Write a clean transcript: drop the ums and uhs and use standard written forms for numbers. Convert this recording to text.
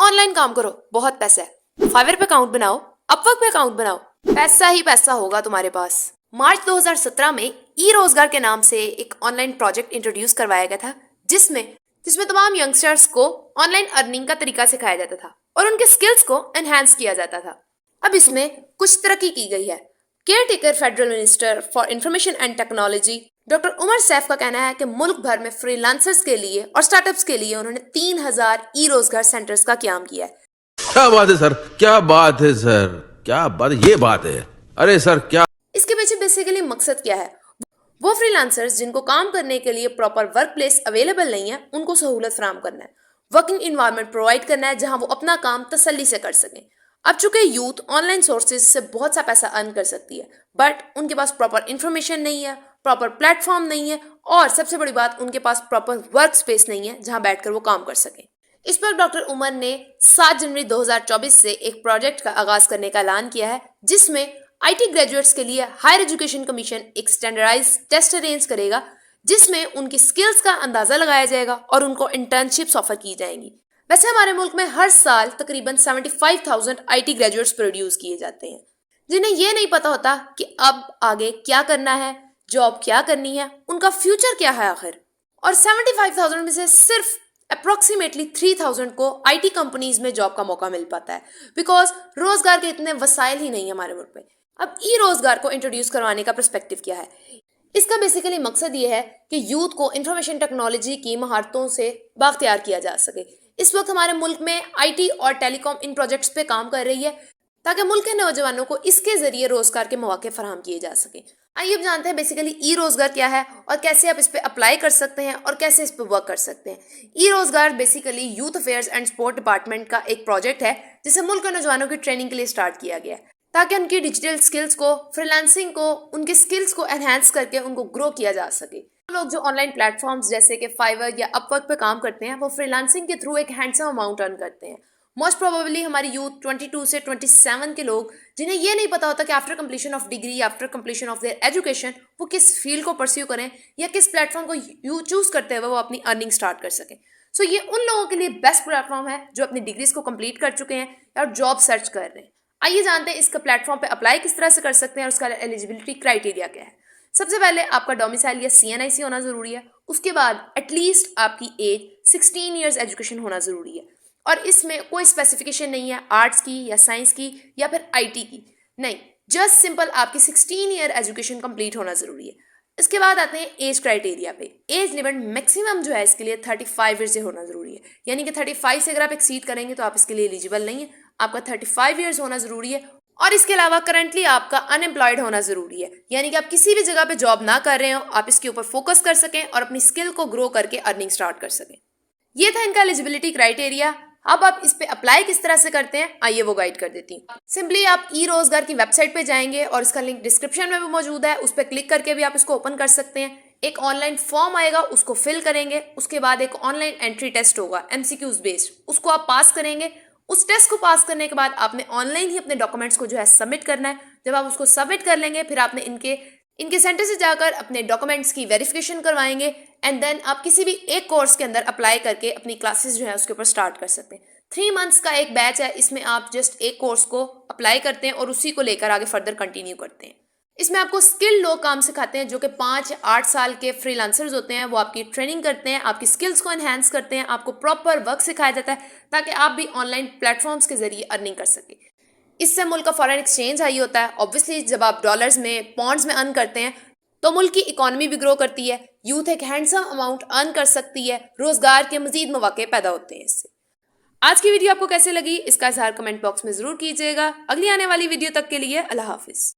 Online काम करो, बहुत पैसा है। फाइवर पे अकाउंट बनाओ, अपवर्क पे अकाउंट बनाओ, पैसा ही पैसा होगा तुम्हारे पास। मार्च 2017 में ई रोजगार के नाम से एक ऑनलाइन प्रोजेक्ट इंट्रोड्यूस करवाया गया था, जिसमें जिसमें तमाम यंगस्टर्स को ऑनलाइन अर्निंग का तरीका सिखाया जाता था और उनके स्किल्स को एनहांस किया जाता था। अब इसमें कुछ तरक्की की गई है। Caretaker federal minister for information and technology doctor Umar Saif का कहना है कि मुल्क भर में फ्रीलांसर्स के लिए और स्टार्टअप्स के लिए उन्होंने 3000 ई रोजगार सेंटर्स का क्याम किया है। क्या बात है सर, क्या बात है सर, क्या बात, ये बात है। अरे सर क्या इसके पीछे बेसिकली मकसद क्या है? वो फ्रीलांसर्स जिनको काम करने के लिए प्रॉपर वर्क प्लेस अवेलेबल नहीं है, उनको सहूलत फराहम करना है, वर्किंग इन्वायरमेंट प्रोवाइड करना है जहां वो अपना काम तसल्ली से कर सकें। अब चूंकि यूथ ऑनलाइन सोर्सेज से बहुत सा पैसा अर्न कर सकती है, बट उनके पास प्रॉपर इंफॉर्मेशन नहीं है, प्रॉपर प्लेटफॉर्म नहीं है और सबसे बड़ी बात, उनके पास प्रॉपर वर्क स्पेस नहीं है जहां बैठकर वो काम कर सकें। इस पर डॉक्टर उमर ने 7 जनवरी 2024 से एक प्रोजेक्ट का आगाज करने का ऐलान किया है, जिसमें आईटी ग्रेजुएट्स के लिए हायर एजुकेशन कमीशन एक स्टैंडर्डाइज टेस्ट अरेंज करेगा, जिसमें उनकी स्किल्स का अंदाजा लगाया जाएगा और उनको इंटर्नशिप्स ऑफर की जाएंगी। वैसे हमारे मुल्क में हर साल तकरीबन 75,000 आईटी ग्रेजुएट्स प्रोड्यूस किए जाते हैं, जिन्हें ये नहीं पता होता कि अब आगे क्या करना है, जॉब क्या करनी है, उनका फ्यूचर क्या है आखिर। और 75,000 में से सिर्फ अप्रोक्सीमेटली 3,000 को आईटी कंपनीज में जॉब का मौका मिल पाता है, बिकॉज रोजगार के इतने वसाइल ही नहीं है हमारे मुल्क में। अब ई रोजगार को इंट्रोड्यूस करवाने का पर्सपेक्टिव क्या है? इसका बेसिकली मकसद ये है कि यूथ को इंफॉर्मेशन टेक्नोलॉजी की महारतों से बाख्तियार किया जा सके। इस वक्त हमारे मुल्क में आईटी और टेलीकॉम इन प्रोजेक्ट्स पे काम कर रही है, ताकि मुल्क के नौजवानों को इसके जरिए रोजगार के मौके फराहम किए जा सके। आइए अब जानते हैं बेसिकली ई रोजगार क्या है और कैसे आप इस पे अप्लाई कर सकते हैं और कैसे इस पे वर्क कर सकते हैं। ई रोजगार basically youth affairs and sport department का एक प्रोजेक्ट है, जिसे मुल्क के नौजवानों की ट्रेनिंग के लिए स्टार्ट किया गया है, ताकि उनकी डिजिटल स्किल्स को, फ्रीलांसिंग को, उनके स्किल्स को एनहांस करके उनको ग्रो किया जा सके। लोग जो ऑनलाइन प्लेटफॉर्म्स जैसे कि फाइवर या अपवर्क पे काम करते हैं, वो फ्रीलांसिंग के थ्रू एक हैंडसम अमाउंट अर्न करते हैं। मोस्ट प्रोबेबली हमारी यूथ 22 से 27 के लोग, जिन्हें ये नहीं पता होता कि after completion of degree, after completion of their education, वो किस फील्ड को परस्यू करें या किस प्लेटफॉर्म को चूज करते हुए वो अपनी अर्निंग स्टार्ट कर सकें। सो ये उन लोगों के लिए बेस्ट प्लेटफॉर्म है जो अपनी डिग्रीज को कंप्लीट कर चुके हैं और जॉब सर्च कर रहे हैं। आइए जानते हैं इसका प्लेटफॉर्म पे अप्लाई किस तरह से कर सकते हैं और उसका एलिजिबिलिटी क्राइटेरिया क्या है। सबसे पहले आपका डोमिसाइल या सीएनआईसी होना जरूरी है। उसके बाद एटलीस्ट आपकी एज 16 ईयर्स एजुकेशन होना जरूरी है और इसमें कोई स्पेसिफिकेशन नहीं है आर्ट्स की या साइंस की या फिर आईटी की, नहीं, जस्ट सिंपल आपकी 16 ईयर एजुकेशन कंप्लीट होना जरूरी है। इसके बाद आते हैं एज क्राइटेरिया पे। एज लिमिट मैक्सिमम जो है इसके लिए 35 ईयर से होना जरूरी है, यानी कि 35 से अगर आप एक्सीड करेंगे तो आप इसके लिए एलिजिबल नहीं है। आपका 35 ईयर्स होना जरूरी है और इसके अलावा करंटली आपका अनएम्प्लॉयड होना जरूरी है, यानी कि आप किसी भी जगह पे जॉब ना कर रहे हो, आप इसके ऊपर फोकस कर सकें और अपनी स्किल को ग्रो करके अर्निंग स्टार्ट कर सकें। ये था इनका एलिजिबिलिटी क्राइटेरिया। अब आप इस पे अप्लाई किस तरह से करते हैं, आइए वो गाइड कर देती हूँ। सिंपली आप ई रोजगार की वेबसाइट पे जाएंगे और इसका लिंक डिस्क्रिप्शन में भी मौजूद है, उस पर क्लिक करके भी आप इसको ओपन कर सकते हैं। एक ऑनलाइन फॉर्म आएगा, उसको फिल करेंगे। उसके बाद एक ऑनलाइन एंट्री टेस्ट होगा एमसीक्यूज बेस्ड, उसको आप पास करेंगे। उस टेस्ट को पास करने के बाद आपने ऑनलाइन ही अपने डॉक्यूमेंट्स को जो है सबमिट करना है। जब आप उसको सबमिट कर लेंगे, फिर आपने इनके सेंटर से जाकर अपने डॉक्यूमेंट्स की वेरिफिकेशन करवाएंगे एंड देन आप किसी भी एक कोर्स के अंदर अप्लाई करके अपनी क्लासेस जो है उसके ऊपर स्टार्ट कर सकते हैं। 3 मंथ्स का एक बैच है, इसमें आप जस्ट एक कोर्स को अप्लाई करते हैं और उसी को लेकर आगे फर्दर कंटिन्यू करते हैं। इसमें आपको स्किल लोग काम सिखाते हैं, जो कि 5-8 साल के फ्रीलांसर्स होते हैं। वो आपकी ट्रेनिंग करते हैं, आपकी स्किल्स को एनहांस करते हैं, आपको प्रॉपर वर्क सिखाया जाता है ताकि आप भी ऑनलाइन प्लेटफॉर्म्स के जरिए अर्निंग कर सकें। इससे मुल्क का फॉरेन एक्सचेंज हाई होता है। ऑब्वियसली जब आप डॉलर्स में, पॉन्ड्स में अर्न करते हैं तो मुल्क की इकोनॉमी भी ग्रो करती है, यूथ एक हैंडसम अमाउंट अर्न कर सकती है, रोजगार के मजीद मौके पैदा होते हैं इससे। आज की वीडियो आपको कैसे लगी, इसका इज़हार कमेंट बॉक्स में जरूर कीजिएगा। अगली आने वाली वीडियो तक के लिए अल्लाह हाफिज।